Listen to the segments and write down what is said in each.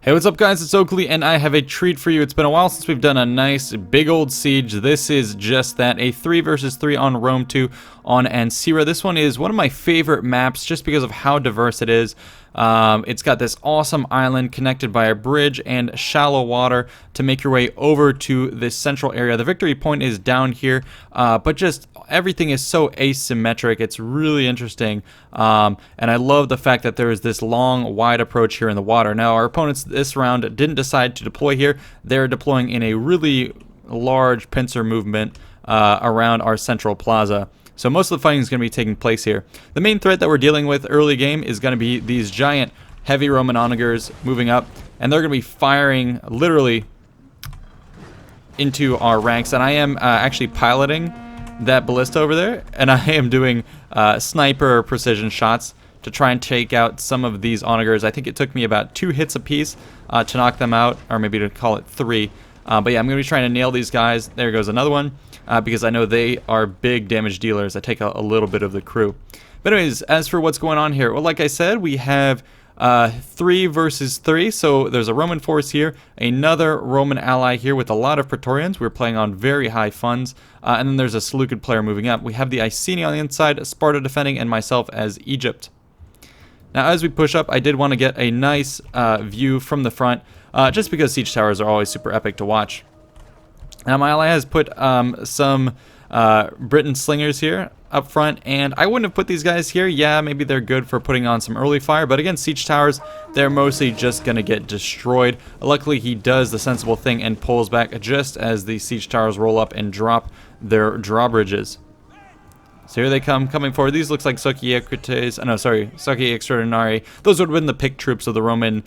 Hey, what's up guys, it's Oakley and I have a treat for you. It's been a while since we've done a nice big old siege. This is just that, a 3 versus 3 on Rome 2 on Ancyra. This one is one of my favorite maps just because of how diverse it is. It's got this awesome island connected by a bridge and shallow water to make your way over to this central area. The victory point is down here, but just everything is so asymmetric. It's really interesting, and I love the fact that there is this long, wide approach here in the water. Now, our opponents this round didn't decide to deploy here. They're deploying in a really large pincer movement around our central plaza. So most of the fighting is going to be taking place here. The main threat that we're dealing with early game is going to be these giant heavy Roman onagers moving up, and they're going to be firing literally into our ranks. And I am actually piloting that ballista over there, and I am doing sniper precision shots to try and take out some of these onagers. I think it took me about 2 hits apiece to knock them out, or maybe to call it 3. But yeah, I'm going to be trying to nail these guys. There goes another one, because I know they are big damage dealers. I take a little bit of the crew. But anyways, as for what's going on here, well, like I said, we have 3 versus 3. So there's a Roman force here, another Roman ally here with a lot of Praetorians. We're playing on very high funds. And then there's a Seleucid player moving up. We have the Iceni on the inside, Sparta defending, and myself as Egypt. Now, as we push up, I did want to get a nice view from the front, just because siege towers are always super epic to watch. Now, my ally has put some Britain slingers here up front, and I wouldn't have put these guys here. Yeah, maybe they're good for putting on some early fire, but again, siege towers, they're mostly just going to get destroyed. Luckily, he does the sensible thing and pulls back just as the siege towers roll up and drop their drawbridges. So here they come, coming forward. These looks like Socii Extraordinari. Those would have been the picked troops of the Roman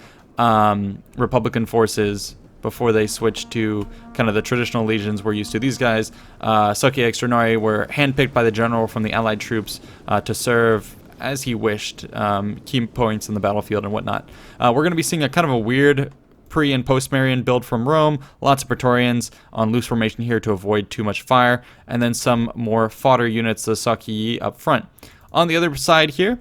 Republican forces before they switched to kind of the traditional legions we're used to. These guys, Socii Extraordinari, were handpicked by the general from the allied troops to serve as he wished, key points in the battlefield and whatnot. We're going to be seeing a kind of a weird pre- and post-Marian build from Rome. Lots of Praetorians on loose formation here to avoid too much fire, and then some more fodder units, the Socii, up front. On the other side here,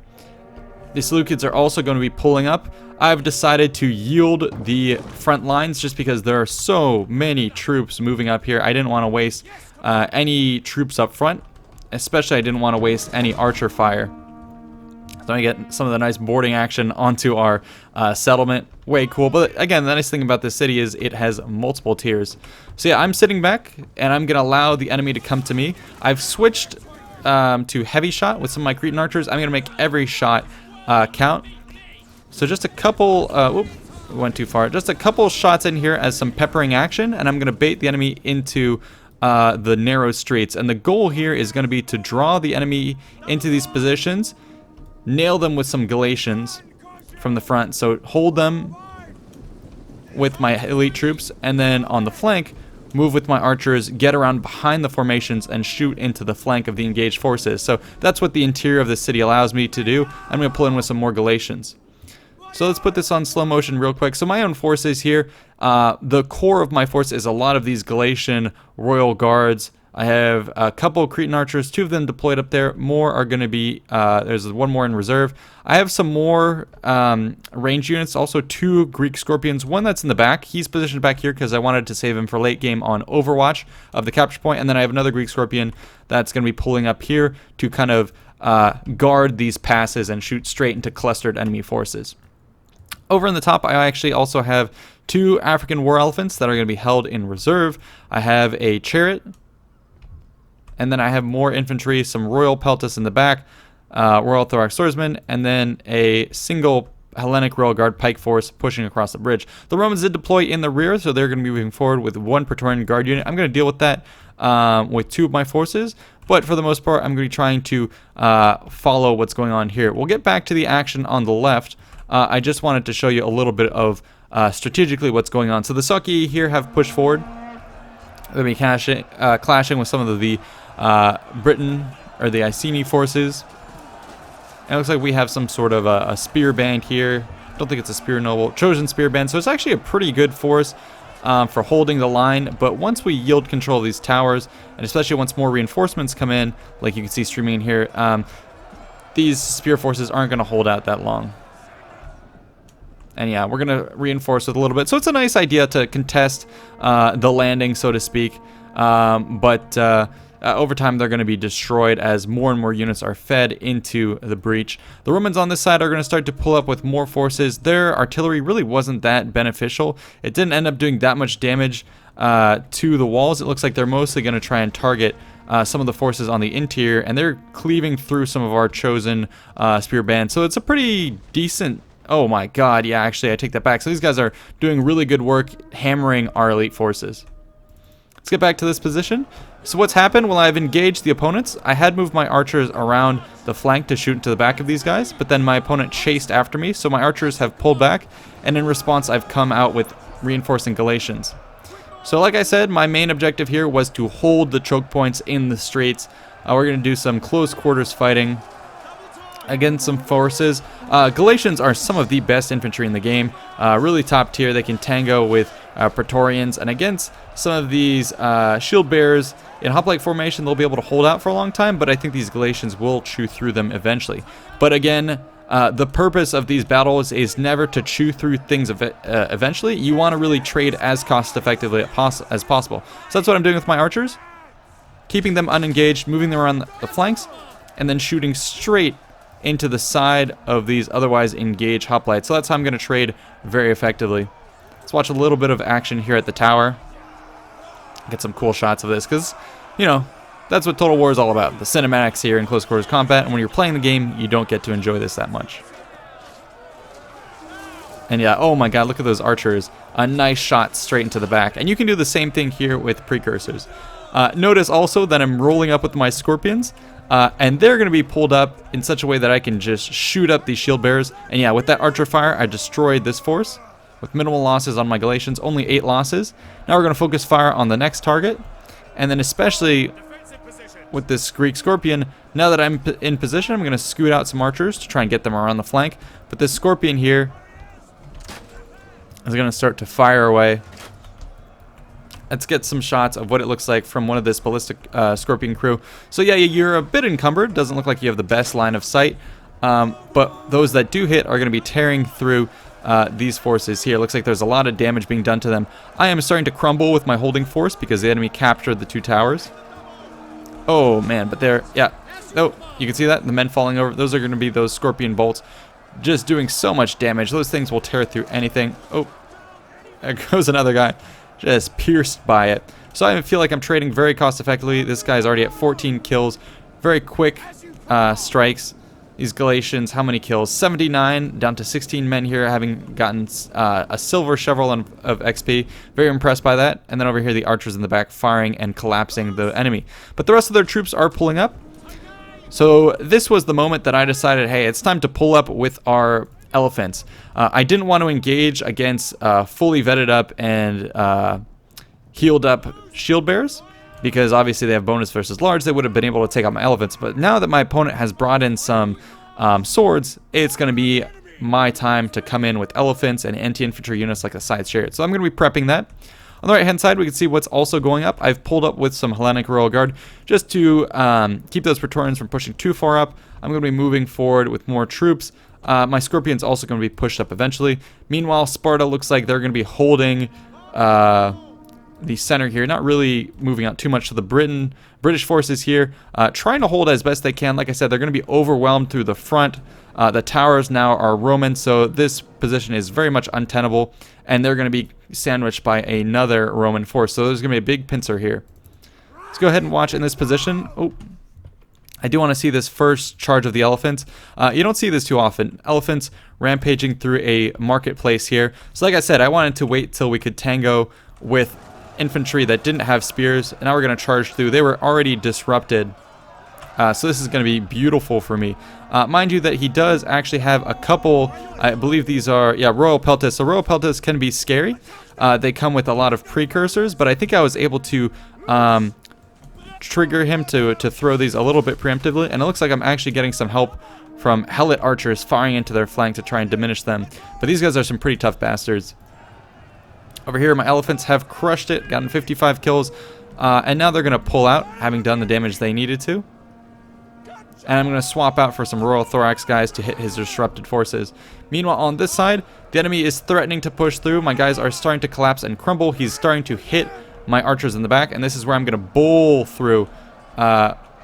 the Seleucids are also going to be pulling up. I've decided to yield the front lines just because there are so many troops moving up here. I didn't want to waste any troops up front, especially I didn't want to waste any archer fire. So I get some of the nice boarding action onto our settlement. Way cool. But again, the nice thing about this city is it has multiple tiers. So yeah, I'm sitting back and I'm going to allow the enemy to come to me. I've switched to heavy shot with some of my Cretan archers. I'm going to make every shot count. So just a couple, we went too far. Just a couple shots in here as some peppering action, and I'm going to bait the enemy into the narrow streets. And the goal here is going to be to draw the enemy into these positions, nail them with some Galatians from the front. So hold them with my elite troops, and then on the flank, move with my archers, get around behind the formations, and shoot into the flank of the engaged forces. So that's what the interior of the city allows me to do. I'm going to pull in with some more Galatians. So let's put this on slow motion real quick. So my own forces here, the core of my force is a lot of these Galatian royal guards. I have a couple Cretan archers, 2 of them deployed up there. More are going to be, there's 1 more in reserve. I have some more range units, also 2 Greek scorpions, 1 that's in the back. He's positioned back here because I wanted to save him for late game on Overwatch of the capture point. And then I have another Greek scorpion that's going to be pulling up here to kind of guard these passes and shoot straight into clustered enemy forces. Over in the top, I actually also have 2 African war elephants that are going to be held in reserve. I have a chariot, and then I have more infantry, some royal peltas in the back, royal thorax swordsmen, and then a single Hellenic royal guard pike force pushing across the bridge. The Romans did deploy in the rear, so they're going to be moving forward with 1 Praetorian guard unit. I'm going to deal with that with 2 of my forces, but for the most part, I'm going to be trying to follow what's going on here. We'll get back to the action on the left. I just wanted to show you a little bit of strategically what's going on. So the Socii here have pushed forward. They'll be clashing with some of the Britain or the Iceni forces. And it looks like we have some sort of a spear band here. Don't think it's a spear noble. Trojan spear band. So it's actually a pretty good force for holding the line. But once we yield control of these towers, and especially once more reinforcements come in, like you can see streaming in here, these spear forces aren't going to hold out that long. And yeah, we're going to reinforce with a little bit. So it's a nice idea to contest the landing, so to speak. But over time, they're going to be destroyed as more and more units are fed into the breach. The Romans on this side are going to start to pull up with more forces. Their artillery really wasn't that beneficial. It didn't end up doing that much damage to the walls. It looks like they're mostly going to try and target some of the forces on the interior, and they're cleaving through some of our chosen spear bands. So it's a pretty decent... Oh my god, yeah, actually, I take that back. So these guys are doing really good work hammering our elite forces. Let's get back to this position. So what's happened? Well, I've engaged the opponents. I had moved my archers around the flank to shoot into the back of these guys, but then my opponent chased after me, so my archers have pulled back, and in response, I've come out with reinforcing Galatians. So like I said, my main objective here was to hold the choke points in the streets. We're going to do some close quarters fighting against some forces. Galatians are some of the best infantry in the game. Really top tier. They can tango with Praetorians, and against some of these shield bearers in hoplite formation, they'll be able to hold out for a long time, but I think these Galatians will chew through them eventually. But again, the purpose of these battles is never to chew through things eventually. You want to really trade as cost effectively as possible. So that's what I'm doing with my archers, keeping them unengaged, moving them around the flanks, and then shooting straight into the side of these otherwise engaged hoplites. So that's how I'm going to trade very effectively. Let's watch a little bit of action here at the tower. Get some cool shots of this, because, you know, that's what Total War is all about. The cinematics here in close quarters combat, and when you're playing the game, you don't get to enjoy this that much. And yeah, oh my god, look at those archers. A nice shot straight into the back. And you can do the same thing here with precursors. Notice also that I'm rolling up with my scorpions, and they're going to be pulled up in such a way that I can just shoot up these shield bearers. And yeah, with that archer fire, I destroyed this force with minimal losses on my Galatians, only 8 losses. Now we're going to focus fire on the next target, and then especially with this Greek Scorpion, now that I'm in position, I'm going to scoot out some archers to try and get them around the flank. But this Scorpion here is going to start to fire away. Let's get some shots of what it looks like from one of this ballistic Scorpion crew. So yeah, you're a bit encumbered. Doesn't look like you have the best line of sight. But those that do hit are going to be tearing through these forces here. Looks like there's a lot of damage being done to them. I am starting to crumble with my holding force because the enemy captured the 2 towers. Oh man, but they're, yeah. Oh, you can see that? The men falling over. Those are going to be those Scorpion bolts. Just doing so much damage. Those things will tear through anything. Oh, there goes another guy. Just pierced by it. So I feel like I'm trading very cost effectively. This guy's already at 14 kills. Very quick strikes. These Galatians, how many kills? 79, down to 16 men here, having gotten a silver chevron of XP. Very impressed by that. And then over here, the archers in the back firing and collapsing the enemy. But the rest of their troops are pulling up. So this was the moment that I decided, hey, it's time to pull up with our elephants. I didn't want to engage against fully vetted up and healed up shield bearers, because obviously they have bonus versus large. They would have been able to take out my elephants. But now that my opponent has brought in some swords, it's going to be my time to come in with elephants and anti-infantry units like the side chariot. So I'm going to be prepping that. On the right hand side, we can see what's also going up. I've pulled up with some Hellenic Royal Guard just to keep those Praetorians from pushing too far up. I'm going to be moving forward with more troops. My Scorpion's also going to be pushed up eventually. Meanwhile, Sparta looks like they're going to be holding the center here, not really moving out too much to the British forces here, trying to hold as best they can. Like I said, they're going to be overwhelmed through the front. The towers now are Roman, so this position is very much untenable, and they're going to be sandwiched by another Roman force. So there's going to be a big pincer here. Let's go ahead and watch in this position. Oh, I do want to see this first charge of the elephants. You don't see this too often. Elephants rampaging through a marketplace here. So like I said, I wanted to wait till we could tango with infantry that didn't have spears, and now we're going to charge through. They were already disrupted, so this is going to be beautiful for me. Mind you that he does actually have a couple, I believe these are, yeah, Royal Peltas. So Royal Peltas can be scary. They come with a lot of precursors, but I think I was able to trigger him to throw these a little bit preemptively, and it looks like I'm actually getting some help from Helot archers firing into their flank to try and diminish them. But these guys are some pretty tough bastards. Over here, my elephants have crushed it, gotten 55 kills, and now they're going to pull out, having done the damage they needed to. And I'm going to swap out for some Royal Thorax guys to hit his disrupted forces. Meanwhile, on this side, the enemy is threatening to push through. My guys are starting to collapse and crumble. He's starting to hit my archers in the back, and this is where I'm going to bowl through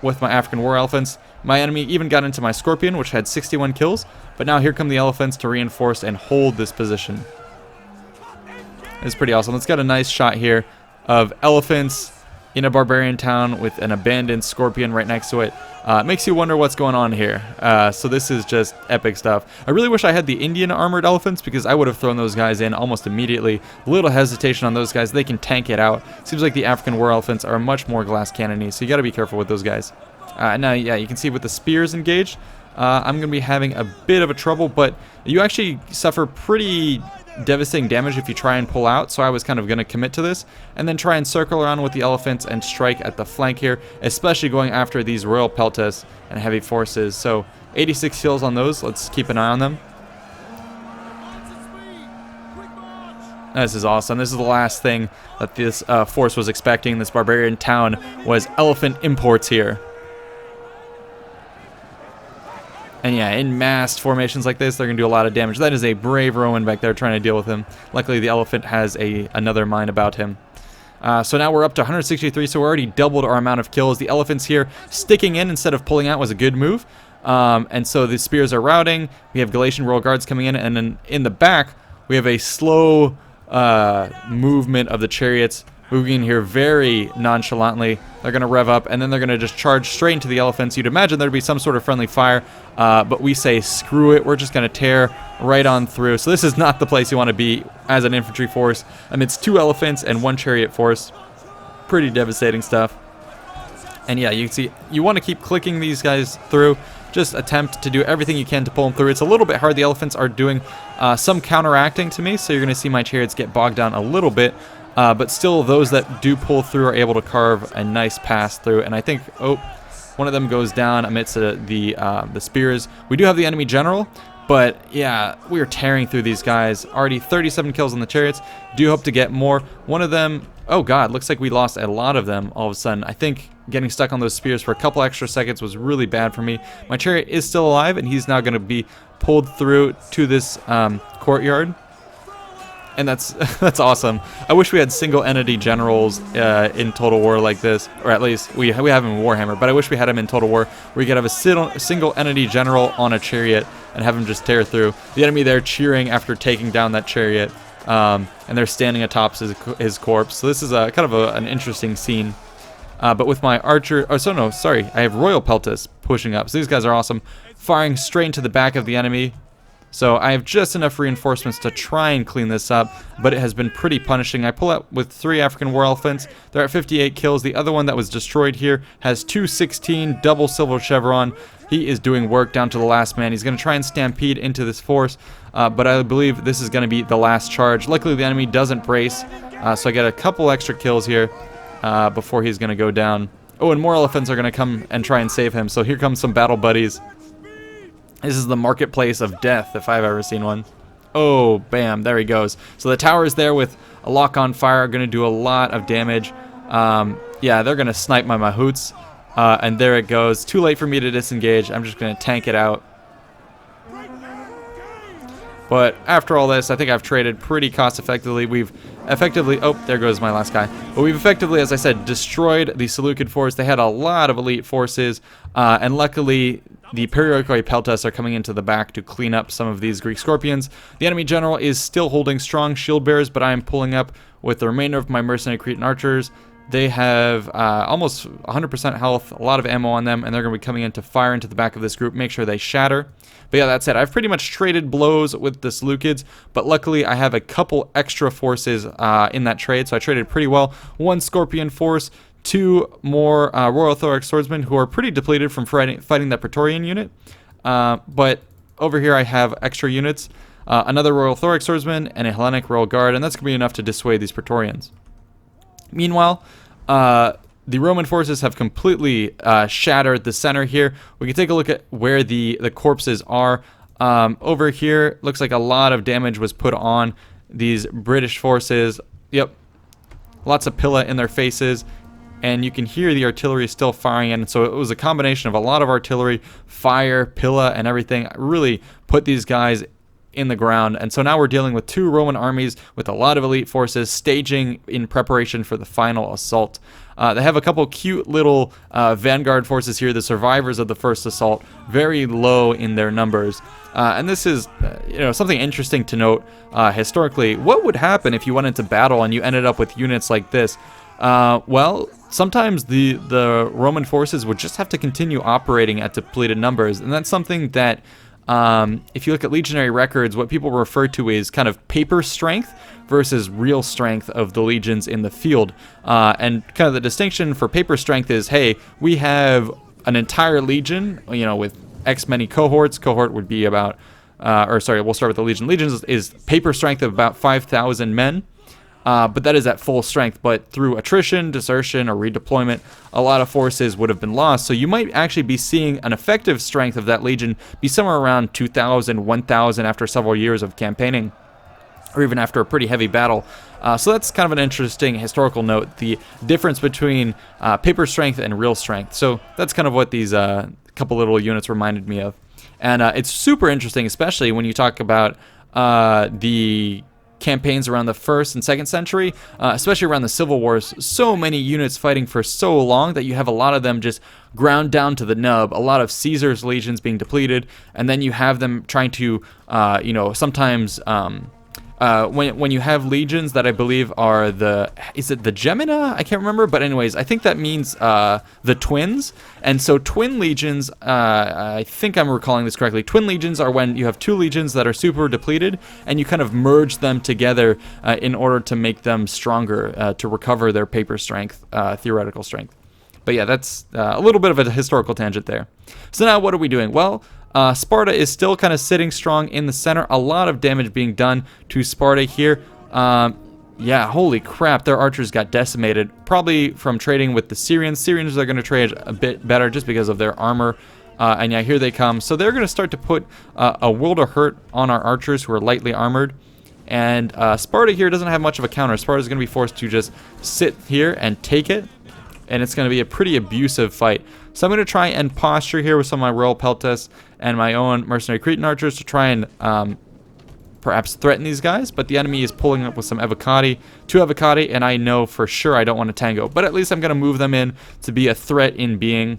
with my African War Elephants. My enemy even got into my Scorpion, which had 61 kills, but now here come the Elephants to reinforce and hold this position. It's pretty awesome. Let's get a nice shot here of Elephants in a barbarian town with an abandoned Scorpion right next to it. It makes you wonder what's going on here. So this is just epic stuff. I really wish I had the Indian armored elephants, because I would have thrown those guys in almost immediately. A little hesitation on those guys. They can tank it out. Seems like the African War Elephants are much more glass cannony, so you got to be careful with those guys. Now, yeah, you can see with the spears engaged, I'm going to be having a bit of a trouble, but you actually suffer pretty devastating damage if you try and pull out, so I was kind of going to commit to this and then try and circle around with the elephants and strike at the flank here, especially going after these Royal Peltas and heavy forces. So 86 kills on those. Let's keep an eye on them. This is awesome. This is the last thing that this force was expecting. This barbarian town was elephant imports here. And yeah, in massed formations like this, they're going to do a lot of damage. That is a brave Roman back there trying to deal with him. Luckily, the elephant has another mind about him. So now we're up to 163, so we're already doubled our amount of kills. The elephants here sticking in instead of pulling out was a good move. And so the spears are routing. We have Galatian Royal Guards coming in, and then in the back, we have a slow movement of the chariots moving in here very nonchalantly. They're going to rev up, and then they're going to just charge straight into the elephants. You'd imagine there'd be some sort of friendly fire, but we say screw it. We're just going to tear right on through. So this is not the place you want to be as an infantry force amidst 2 elephants and 1 chariot force. Pretty devastating stuff. And yeah, you can see you want to keep clicking these guys through. Just attempt to do everything you can to pull them through. It's a little bit hard. The elephants are doing some counteracting to me, so you're going to see my chariots get bogged down a little bit. But still, those that do pull through are able to carve a nice pass through. And I think, one of them goes down amidst the spears. We do have the enemy general, but yeah, we are tearing through these guys. Already 37 kills on the chariots. Do hope to get more. One of them, oh god, looks like we lost a lot of them all of a sudden. I think getting stuck on those spears for a couple extra seconds was really bad for me. My chariot is still alive, and he's now going to be pulled through to this courtyard. And that's awesome. I wish we had single entity generals in Total War like this, or at least we have him in Warhammer, but I wish we had him in Total War where you could have a single entity general on a chariot and have him just tear through. The enemy there cheering after taking down that chariot, and they're standing atop his corpse. So this is kind of an interesting scene. But with my archer, I have Royal Peltas pushing up. So these guys are awesome, firing straight into the back of the enemy. So I have just enough reinforcements to try and clean this up, but it has been pretty punishing. I pull out with 3 African War Elephants. They're at 58 kills. The other one that was destroyed here has 216, double silver chevron. He is doing work down to the last man. He's going to try and stampede into this force, but I believe this is going to be the last charge. Luckily, the enemy doesn't brace, so I get a couple extra kills here before he's going to go down. Oh, and more elephants are going to come and try and save him, so here comes some battle buddies. This is the marketplace of death, if I've ever seen one. Oh, bam, there he goes. So the towers there with a lock on fire are going to do a lot of damage. Yeah, they're going to snipe my mahouts. And there it goes. Too late for me to disengage. I'm just going to tank it out. But after all this, I think I've traded pretty cost effectively. We've effectively, oh, there goes my last guy. But we've effectively, as I said, destroyed the Seleucid force. They had a lot of elite forces, and luckily the Perioikoi Peltas are coming into the back to clean up some of these Greek Scorpions. The enemy general is still holding strong shield bearers, but I am pulling up with the remainder of my mercenary Cretan archers. They have almost 100% health, a lot of ammo on them, and they're going to be coming in to fire into the back of this group, make sure they shatter. But yeah, that's it. I've pretty much traded blows with the Seleucids, but luckily I have a couple extra forces in that trade, so I traded pretty well. 1 Scorpion force, 2 more Royal Thorax Swordsmen who are pretty depleted from fighting that Praetorian unit. But over here I have extra units, another Royal Thorax Swordsman and a Hellenic Royal Guard, and that's going to be enough to dissuade these Praetorians. Meanwhile, the Roman forces have completely shattered the center here. We can take a look at where the corpses are. Over here, looks like a lot of damage was put on these British forces. Yep, lots of pilla in their faces. and you can hear the artillery still firing in. So it was a combination of a lot of artillery, fire, pilla, and everything. Really put these guys in the ground. And so now we're dealing with 2 Roman armies with a lot of elite forces staging in preparation for the final assault. They have a couple cute little vanguard forces here, the survivors of the first assault, very low in their numbers. And this is something interesting to note historically. What would happen if you went into battle and you ended up with units like this? Well, sometimes the Roman forces would just have to continue operating at depleted numbers, and that's something that if you look at legionary records, what people refer to is kind of paper strength versus real strength of the legions in the field. And kind of the distinction for paper strength is, hey, we have an entire legion, with X many cohorts. Cohort would be about, we'll start with the legion. Legions is paper strength of about 5,000 men. But that is at full strength. But through attrition, desertion, or redeployment, a lot of forces would have been lost. So you might actually be seeing an effective strength of that legion be somewhere around 2,000, 1,000 after several years of campaigning, or even after a pretty heavy battle. So that's kind of an interesting historical note, the difference between paper strength and real strength. So that's kind of what these couple little units reminded me of. And it's super interesting, especially when you talk about the campaigns around the 1st and 2nd century, especially around the civil wars. So many units fighting for so long that you have a lot of them just ground down to the nub, a lot of Caesar's legions being depleted, and then you have them trying to sometimes when you have legions that I believe are is it the Gemina? I can't remember, but anyways, I think that means the twins. And so twin legions, I think I'm recalling this correctly, twin legions are when you have 2 legions that are super depleted, and you kind of merge them together in order to make them stronger, to recover their paper strength, theoretical strength. But yeah, that's a little bit of a historical tangent there. So now what are we doing? Well, Sparta is still kind of sitting strong in the center. A lot of damage being done to Sparta here. Yeah, holy crap, their archers got decimated. Probably from trading with the Syrians. Syrians are going to trade a bit better just because of their armor. And yeah, here they come. So they're going to start to put a world of hurt on our archers who are lightly armored. And Sparta here doesn't have much of a counter. Sparta is going to be forced to just sit here and take it. And it's going to be a pretty abusive fight. So I'm going to try and posture here with some of my Royal Peltas and my own Mercenary Cretan archers to try and perhaps threaten these guys. But the enemy is pulling up with some Evocati, 2 Evocati, and I know for sure I don't want to tango. But at least I'm going to move them in to be a threat in being.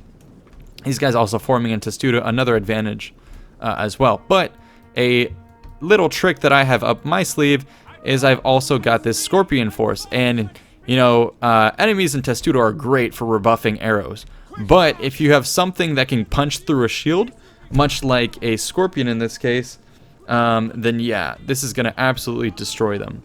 These guys also forming in Testudo, another advantage as well. But a little trick that I have up my sleeve is I've also got this Scorpion force. And enemies in Testudo are great for rebuffing arrows. But if you have something that can punch through a shield, much like a Scorpion in this case, then yeah, this is going to absolutely destroy them.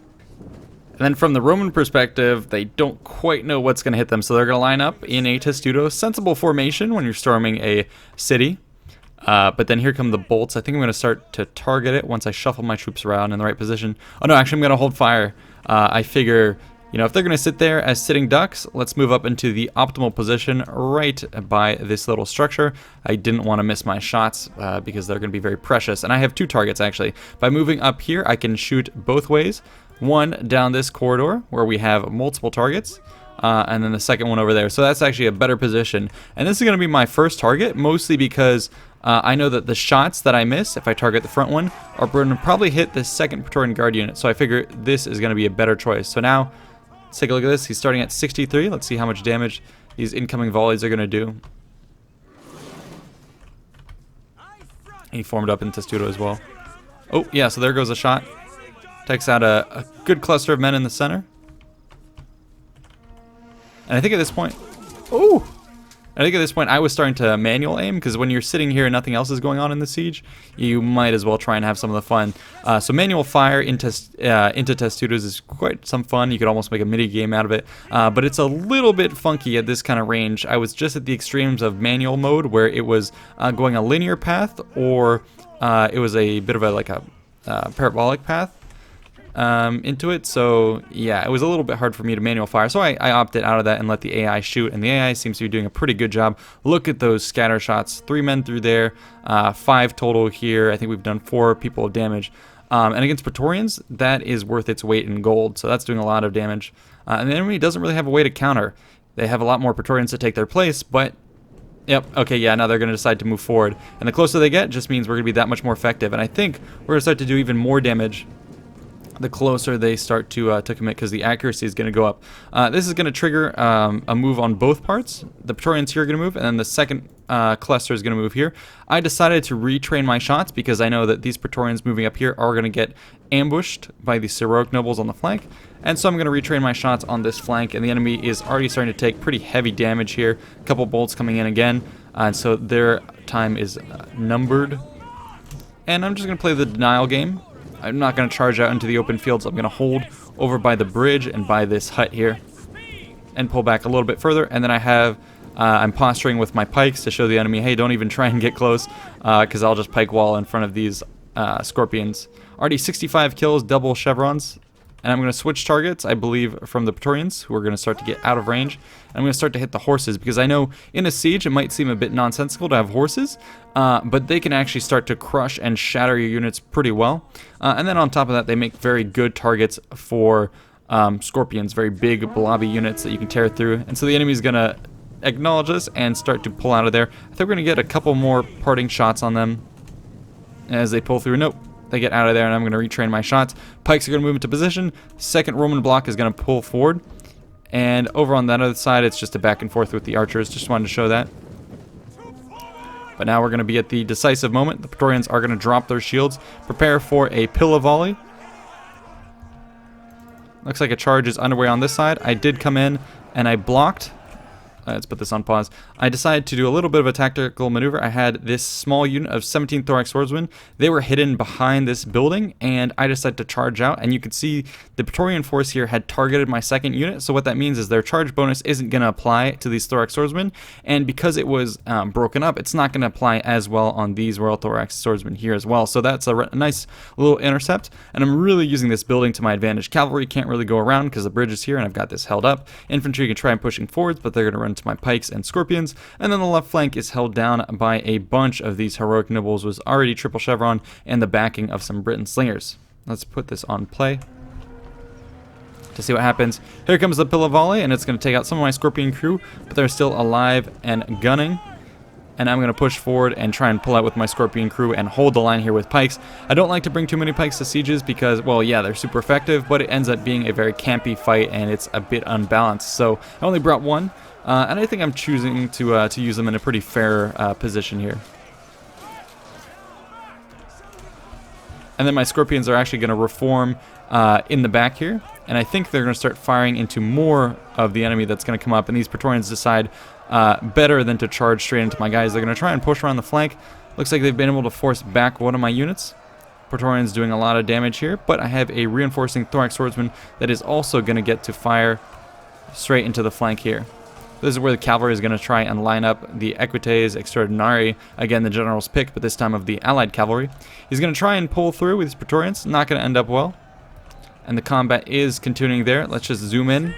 And then from the Roman perspective, they don't quite know what's going to hit them, so they're going to line up in a Testudo sensible formation when you're storming a city. But then here come the bolts. I think I'm going to start to target it once I shuffle my troops around in the right position. Oh no, actually I'm going to hold fire. I figure, if they're going to sit there as sitting ducks, let's move up into the optimal position right by this little structure. I didn't want to miss my shots because they're going to be very precious. And I have 2 targets, actually. By moving up here, I can shoot both ways. One down this corridor where we have multiple targets. And then the second one over there. So that's actually a better position. And this is going to be my first target, mostly because I know that the shots that I miss, if I target the front one, are going to probably hit the 2nd Praetorian Guard unit. So I figure this is going to be a better choice. So now, let's take a look at this. He's starting at 63. Let's see how much damage these incoming volleys are going to do. He formed up in Testudo as well. Oh, yeah, so there goes a shot. Takes out a good cluster of men in the center. And I think at this point... Oh! I think at this point I was starting to manual aim, because when you're sitting here and nothing else is going on in the siege, you might as well try and have some of the fun. So manual fire into Testudos is quite some fun. You could almost make a mini game out of it, but it's a little bit funky at this kind of range. I was just at the extremes of manual mode, where it was going a linear path, or it was a bit of a parabolic path into it. So yeah, it was a little bit hard for me to manual fire, so I opted out of that and let the AI shoot, and the AI seems to be doing a pretty good job. Look at those scatter shots. 3 men through there, 5 total here. I think we've done 4 people of damage, and against Praetorians, that is worth its weight in gold, so that's doing a lot of damage. And the enemy doesn't really have a way to counter. They have a lot more Praetorians to take their place, but yep, okay, yeah, now they're going to decide to move forward. And the closer they get just means we're going to be that much more effective. And I think we're going to start to do even more damage the closer they start to commit, because the accuracy is going to go up. This is going to trigger a move on both parts. The Praetorians here are going to move, and then the second cluster is going to move here. I decided to retrain my shots because I know that these Praetorians moving up here are going to get ambushed by the heroic nobles on the flank. And so I'm going to retrain my shots on this flank, and the enemy is already starting to take pretty heavy damage here. A couple bolts coming in again, and so their time is numbered. And I'm just going to play the denial game. I'm not going to charge out into the open fields. I'm going to hold over by the bridge and by this hut here and pull back a little bit further. And then I have, I'm posturing with my pikes to show the enemy, hey, don't even try and get close, because I'll just pike wall in front of these scorpions. Already 65 kills, double chevrons. And I'm going to switch targets, I believe, from the Praetorians, who are going to start to get out of range. And I'm going to start to hit the horses, because I know in a siege it might seem a bit nonsensical to have horses, but they can actually start to crush and shatter your units pretty well. And then on top of that, they make very good targets for scorpions, very big blobby units that you can tear through. And so the enemy is going to acknowledge this and start to pull out of there. I think we're going to get a couple more parting shots on them as they pull through. Nope. They get out of there, and I'm going to retrain my shots. Pikes are going to move into position. Second Roman block is going to pull forward. And over on that other side, it's just a back and forth with the archers. Just wanted to show that. But now we're going to be at the decisive moment. The Praetorians are going to drop their shields. Prepare for a pillar volley. Looks like a charge is underway on this side. I did come in, and I blocked. Let's put this on pause. I decided to do a little bit of a tactical maneuver. I had this small unit of 17 thorax swordsmen. They were hidden behind this building, and I decided to charge out. And you can see the Praetorian force here had targeted my second unit. So what that means is their charge bonus isn't going to apply to these thorax swordsmen. And because it was broken up, it's not going to apply as well on these royal thorax swordsmen here as well. So that's a nice little intercept. And I'm really using this building to my advantage. Cavalry can't really go around because the bridge is here, and I've got this held up. Infantry can try and pushing forwards, but they're going to run to my pikes and scorpions. And then the left flank is held down by a bunch of these heroic nobles with already triple chevron and the backing of some Briton slingers. Let's put this on play to see what happens. Here comes the pillar volley, and it's going to take out some of my scorpion crew, but they're still alive and gunning. And I'm going to push forward and try and pull out with my scorpion crew and hold the line here with pikes. I don't like to bring too many pikes to sieges because, well, yeah, they're super effective, but it ends up being a very campy fight, and it's a bit unbalanced. So I only brought one. And I think I'm choosing to use them in a pretty fair position here. And then my scorpions are actually going to reform in the back here. And I think they're going to start firing into more of the enemy that's going to come up. And these Praetorians decide better than to charge straight into my guys. They're going to try and push around the flank. Looks like they've been able to force back one of my units. Praetorians doing a lot of damage here. But I have a reinforcing thorax swordsman that is also going to get to fire straight into the flank here. This is where the cavalry is going to try and line up the Equites Extraordinari, again the general's pick, but this time of the allied cavalry. He's going to try and pull through with his Praetorians, not going to end up well. And the combat is continuing there. Let's just zoom in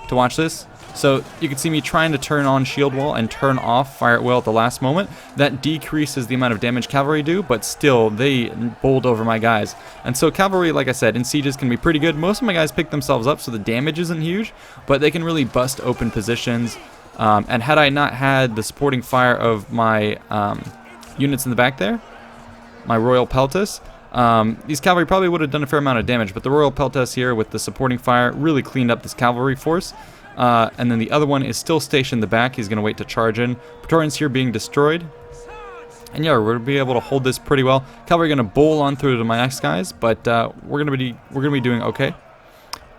to watch this. So you can see me trying to turn on shield wall and turn off fire at will at the last moment. That decreases the amount of damage cavalry do, but still they bowled over my guys. And so cavalry, like I said, in sieges can be pretty good. Most of my guys pick themselves up, so the damage isn't huge, but they can really bust open positions. And had I not had the supporting fire of my units in the back there, my Royal Peltas, these cavalry probably would have done a fair amount of damage, but the Royal Peltas here with the supporting fire really cleaned up this cavalry force. And then the other one is still stationed in the back. He's going to wait to charge in. Praetorians here being destroyed. And yeah, we're going to be able to hold this pretty well. Cavalry going to bowl on through to my next guys, but we're going to be doing okay.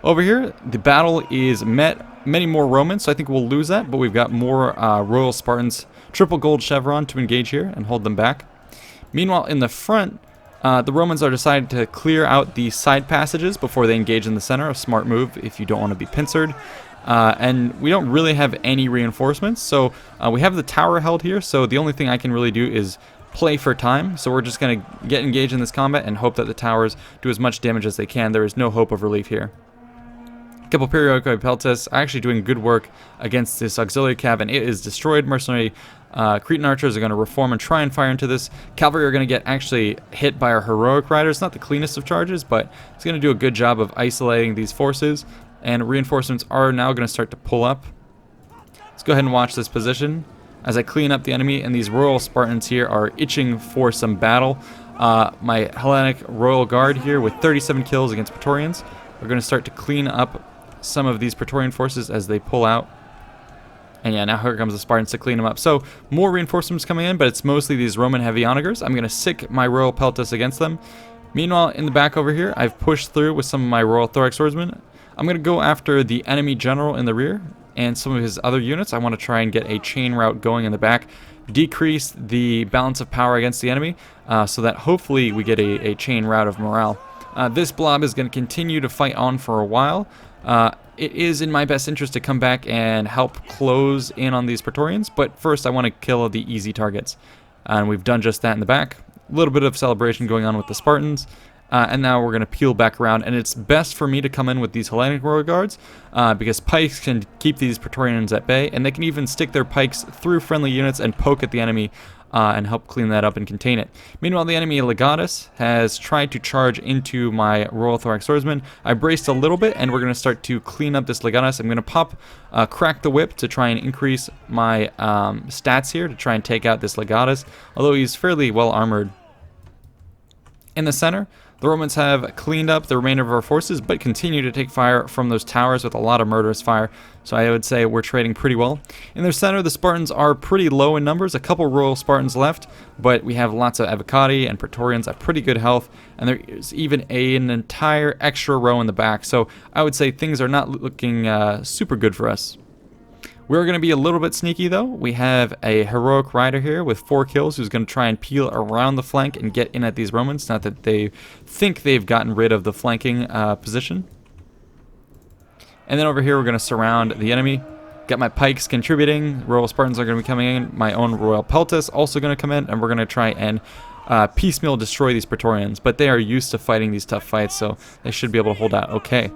Over here, the battle is many more Romans, so I think we'll lose that, but we've got more Royal Spartans, triple gold chevron to engage here and hold them back. Meanwhile, in the front, the Romans are decided to clear out the side passages before they engage in the center. A smart move if you don't want to be pincered. And we don't really have any reinforcements, so we have the tower held here, so the only thing I can really do is play for time. So we're just going to get engaged in this combat and hope that the towers do as much damage as they can. There is no hope of relief here. A couple periodic peltas actually doing good work against this auxiliary cav, and it is destroyed. Mercenary Cretan archers are going to reform and try and fire into this. Cavalry are going to get actually hit by our heroic riders. Not the cleanest of charges, but it's going to do a good job of isolating these forces. And reinforcements are now going to start to pull up. Let's go ahead and watch this position as I clean up the enemy, and these Royal Spartans here are itching for some battle. My Hellenic Royal Guard here with 37 kills against Praetorians. We're going to start to clean up some of these Praetorian forces as they pull out. And yeah, now here comes the Spartans to clean them up. So more reinforcements coming in, but it's mostly these Roman heavy onagers. I'm going to sick my Royal Peltas against them. Meanwhile, in the back over here, I've pushed through with some of my Royal Thorax Swordsmen. I'm going to go after the enemy general in the rear and some of his other units. I want to try and get a chain route going in the back, decrease the balance of power against the enemy, so that hopefully we get a chain route of morale. This blob is going to continue to fight on for a while. It is in my best interest to come back and help close in on these Praetorians, but first I want to kill the easy targets. And we've done just that in the back. A little bit of celebration going on with the Spartans. And now we're going to peel back around, and it's best for me to come in with these Hellenic Royal Guards because pikes can keep these Praetorians at bay, and they can even stick their pikes through friendly units and poke at the enemy and help clean that up and contain it. Meanwhile, the enemy Legatus has tried to charge into my Royal Thorax Swordsman. I braced a little bit, and we're going to start to clean up this Legatus. I'm going to pop Crack the Whip to try and increase my stats here to try and take out this Legatus, although he's fairly well armored. In the center, the Romans have cleaned up the remainder of our forces, but continue to take fire from those towers with a lot of murderous fire. So I would say we're trading pretty well. In their center, the Spartans are pretty low in numbers. A couple Royal Spartans left, but we have lots of Avocati and Praetorians at pretty good health. And there is even an entire extra row in the back. So I would say things are not looking super good for us. We're going to be a little bit sneaky, though. We have a heroic rider here with 4 kills who's going to try and peel around the flank and get in at these Romans. Not that they think they've gotten rid of the flanking position. And then over here, we're going to surround the enemy. Got my pikes contributing. Royal Spartans are going to be coming in. My own Royal Peltas also going to come in. And we're going to try and piecemeal destroy these Praetorians. But they are used to fighting these tough fights, so they should be able to hold out okay.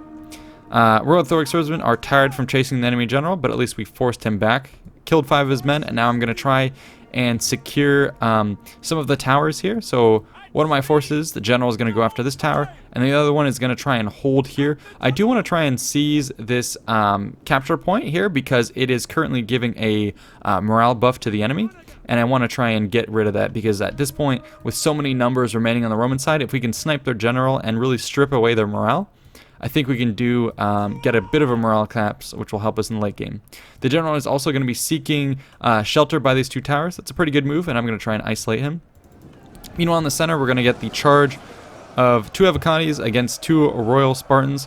Royal Thorax Swordsmen are tired from chasing the enemy general, but at least we forced him back. Killed 5 of his men, and now I'm going to try and secure some of the towers here. So one of my forces, the general, is going to go after this tower, and the other one is going to try and hold here. I do want to try and seize this capture point here because it is currently giving a morale buff to the enemy. And I want to try and get rid of that because at this point, with so many numbers remaining on the Roman side, if we can snipe their general and really strip away their morale, I think we can do get a bit of a morale collapse, which will help us in the late game. The general is also going to be seeking shelter by these 2 towers. That's a pretty good move, and I'm going to try and isolate him. Meanwhile, in the center, we're going to get the charge of 2 Avocatis against 2 Royal Spartans.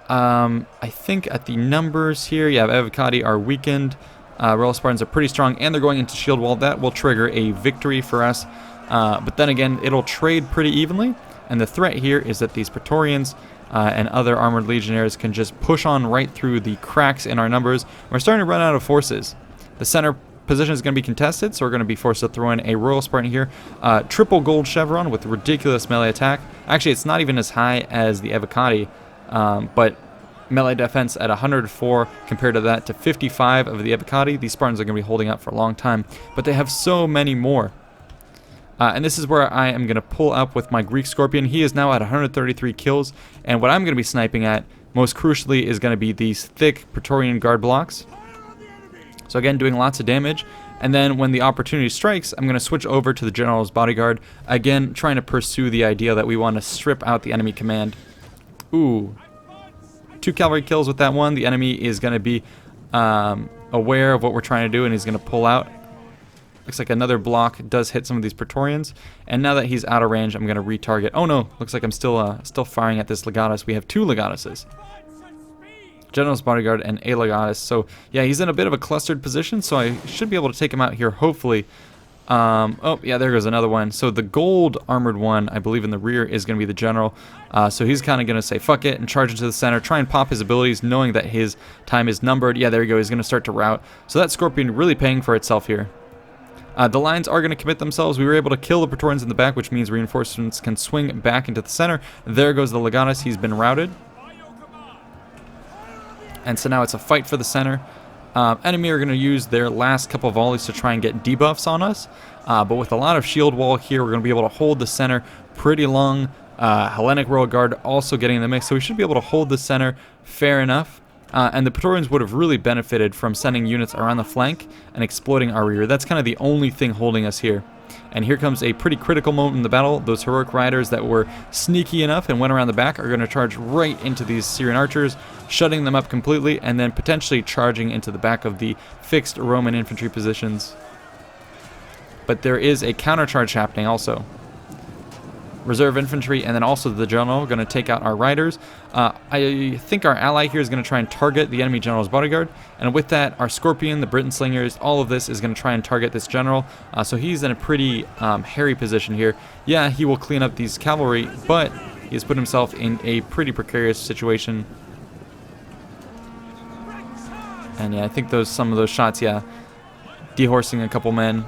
I think at the numbers here, yeah, Avocati are weakened. Royal Spartans are pretty strong, and they're going into shield wall. That will trigger a victory for us. But then again, it'll trade pretty evenly, and the threat here is that these Praetorians and other armored legionnaires can just push on right through the cracks in our numbers. We're starting to run out of forces. The center position is going to be contested, so we're going to be forced to throw in a Royal Spartan here. Triple gold chevron with ridiculous melee attack. Actually, it's not even as high as the Avocati, but melee defense at 104 compared to that to 55 of the Avocati. These Spartans are going to be holding up for a long time, but they have so many more. And this is where I am going to pull up with my Greek Scorpion. He is now at 133 kills. And what I'm going to be sniping at, most crucially, is going to be these thick Praetorian guard blocks. So again, doing lots of damage. And then when the opportunity strikes, I'm going to switch over to the General's Bodyguard. Again, trying to pursue the idea that we want to strip out the enemy command. Ooh. 2 cavalry kills with that one. The enemy is going to be aware of what we're trying to do, and he's going to pull out. Looks like another block does hit some of these Praetorians. And now that he's out of range, I'm going to retarget. Oh no, looks like I'm still firing at this Legatus. We have 2 Legatuses. General's Bodyguard and a Legatus. So yeah, he's in a bit of a clustered position, so I should be able to take him out here, hopefully. Oh yeah, there goes another one. So the gold armored one, I believe in the rear, is going to be the General. So he's kind of going to say fuck it and charge into the center, try and pop his abilities, knowing that his time is numbered. Yeah, there you go, he's going to start to rout. So that Scorpion really paying for itself here. The lines are going to commit themselves. We were able to kill the Praetorians in the back, which means reinforcements can swing back into the center. There goes the Legatus. He's been routed. And so now it's a fight for the center. Enemy are going to use their last couple of volleys to try and get debuffs on us. But with a lot of shield wall here, we're going to be able to hold the center pretty long. Hellenic Royal Guard also getting in the mix. So we should be able to hold the center fair enough. And the Praetorians would have really benefited from sending units around the flank and exploiting our rear. That's kind of the only thing holding us here. And here comes a pretty critical moment in the battle. Those heroic riders that were sneaky enough and went around the back are going to charge right into these Syrian archers, shutting them up completely, and then potentially charging into the back of the fixed Roman infantry positions. But there is a countercharge happening also. Reserve infantry and then also the general going to take out our riders. I think our ally here is going to try and target the enemy general's bodyguard, and with that our Scorpion, the Briton slingers, all of this is going to try and target this general. So he's in a pretty hairy position here. Yeah, he will clean up these cavalry, but he has put himself in a pretty precarious situation. And yeah, I think some of those shots, yeah, dehorsing a couple men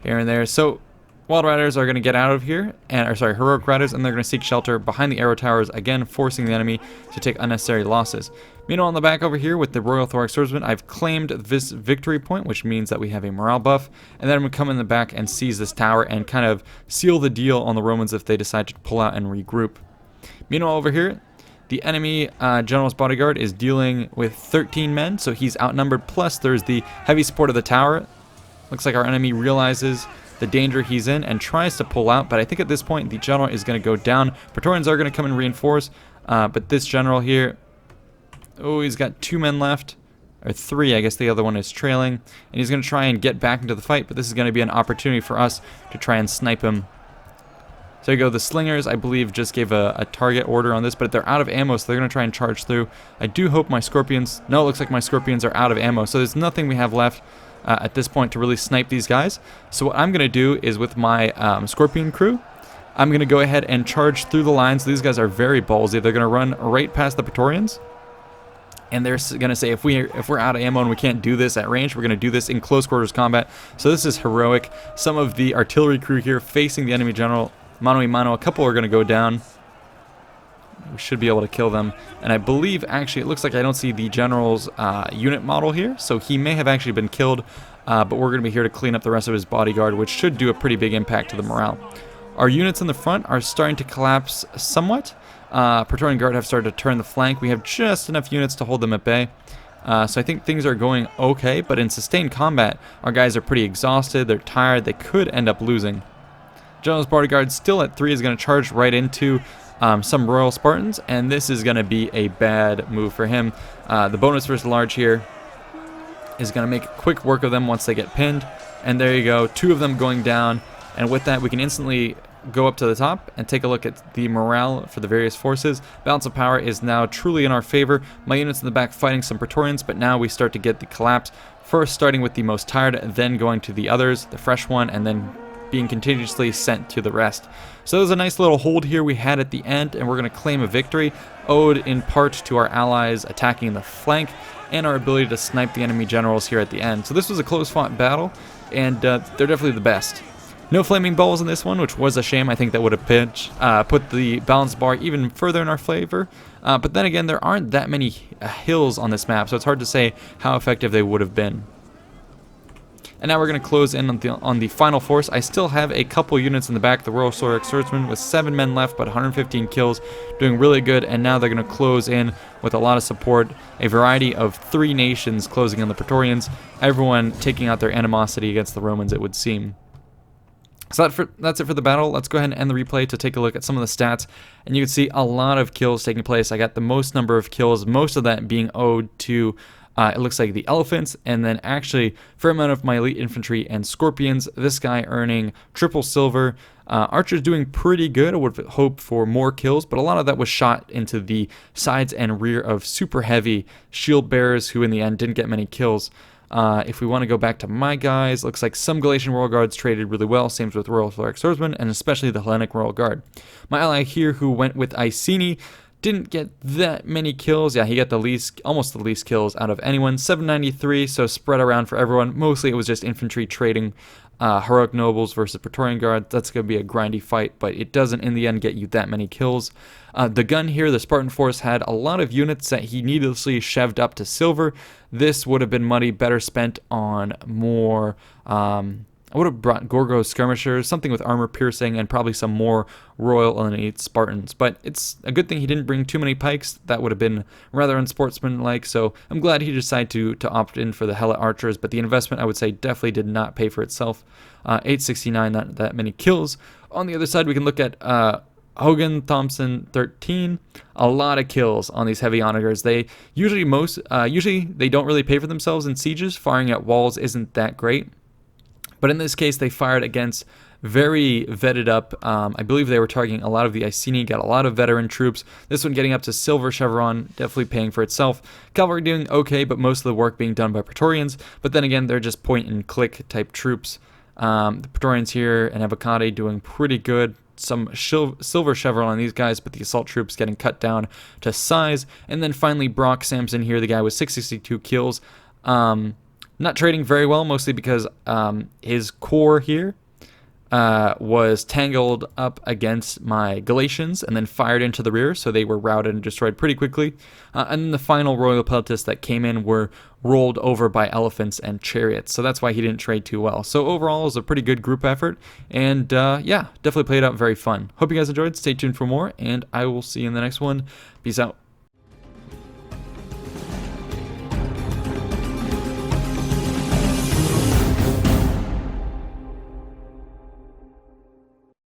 here and there. So Wild Riders are going to get out of here, Heroic Riders, and they're going to seek shelter behind the arrow towers, again forcing the enemy to take unnecessary losses. Meanwhile, on the back over here with the Royal Thorac Swordsman, I've claimed this victory point, which means that we have a morale buff, and then I'm going to come in the back and seize this tower and kind of seal the deal on the Romans if they decide to pull out and regroup. Meanwhile, over here, the enemy general's bodyguard is dealing with 13 men, so he's outnumbered, plus there's the heavy support of the tower. Looks like our enemy realizes the danger he's in and tries to pull out, but I think at this point the general is going to go down. Praetorians are going to come and reinforce, but this general here, oh, he's got 2 men left, or 3, I guess the other one is trailing, and he's going to try and get back into the fight, but this is going to be an opportunity for us to try and snipe him. So there you go, the slingers, I believe, just gave a target order on this, but they're out of ammo, so they're going to try and charge through. I do hope my Scorpions, no, it looks like my Scorpions are out of ammo, so there's nothing we have left at this point to really snipe these guys. So what I'm going to do is with my Scorpion crew, I'm going to go ahead and charge through the lines. These guys are very ballsy. They're going to run right past the Praetorians, and they're going to say, if we're out of ammo and we can't do this at range, we're going to do this in close quarters combat. So this is heroic. Some of the artillery crew here facing the enemy general, mano a mano, a couple are going to go down. We should be able to kill them. And I believe, actually, it looks like I don't see the general's unit model here, so he may have actually been killed, but we're going to be here to clean up the rest of his bodyguard, which should do a pretty big impact to the morale. Our units in the front are starting to collapse somewhat. Praetorian Guard have started to turn the flank. We have just enough units to hold them at bay. So I think things are going okay, but in sustained combat, our guys are pretty exhausted, they're tired, they could end up losing. General's bodyguard still at 3 is going to charge right into some Royal Spartans, and this is going to be a bad move for him. The bonus versus large here is going to make quick work of them once they get pinned, and there you go, 2 of them going down, and with that we can instantly go up to the top and take a look at the morale for the various forces. Balance of power is now truly in our favor. My units in the back fighting some Praetorians, but now we start to get the collapse, first starting with the most tired, then going to the others, the fresh one, and then being continuously sent to the rest. So there's a nice little hold here we had at the end, and we're going to claim a victory, owed in part to our allies attacking the flank and our ability to snipe the enemy generals here at the end. So this was a close fought battle, and they're definitely the best. No flaming balls in this one, which was a shame. I think that would have put the balance bar even further in our favor. But then again, there aren't that many hills on this map, so it's hard to say how effective they would have been. And now we're going to close in on the final force. I still have a couple units in the back, the Royal Thorac Swordsman with 7 men left, but 115 kills, doing really good. And now they're going to close in with a lot of support, a variety of 3 nations closing on the Praetorians, everyone taking out their animosity against the Romans, it would seem. So that's it for the battle. Let's go ahead and end the replay to take a look at some of the stats. And you can see a lot of kills taking place. I got the most number of kills, most of that being owed to it looks like the elephants, and then actually fair amount of my elite infantry and Scorpions. This guy earning triple silver. Archers doing pretty good. I would hope for more kills, but a lot of that was shot into the sides and rear of super heavy shield bearers who in the end didn't get many kills. If we want to go back to my guys, looks like some Galatian Royal Guards traded really well, same with Royal Thorac Swordsman, and especially the Hellenic Royal Guard. My ally here who went with Iceni didn't get that many kills. Yeah, he got almost the least kills out of anyone. 793, so spread around for everyone. Mostly it was just infantry trading heroic nobles versus Praetorian Guard. That's going to be a grindy fight, but it doesn't in the end get you that many kills. The gun here, the Spartan force, had a lot of units that he needlessly shoved up to silver. This would have been money better spent on more I would have brought Gorgo skirmishers, something with armor piercing, and probably some more Royal Elite Spartans. But it's a good thing he didn't bring too many pikes. That would have been rather unsportsmanlike. So I'm glad he decided to opt in for the Helot archers. But the investment, I would say, definitely did not pay for itself. 869, not that many kills. On the other side, we can look at Hogan Thompson 13. A lot of kills on these heavy onagers. They usually they don't really pay for themselves in sieges. Firing at walls isn't that great. But in this case, they fired against very vetted up. I believe they were targeting a lot of the Iceni, got a lot of veteran troops. This one getting up to silver chevron, definitely paying for itself. Cavalry doing okay, but most of the work being done by Praetorians. But then again, they're just point and click type troops. The Praetorians here and Evocati doing pretty good. Some silver chevron on these guys, but the assault troops getting cut down to size. And then finally, Brock Sampson here, the guy with 662 kills. Not trading very well, mostly because his core here was tangled up against my Galatians and then fired into the rear, so they were routed and destroyed pretty quickly. And then the final Royal Peltists that came in were rolled over by elephants and chariots, so that's why he didn't trade too well. So overall, it was a pretty good group effort, and yeah, definitely played out very fun. Hope you guys enjoyed. Stay tuned for more, and I will see you in the next one. Peace out.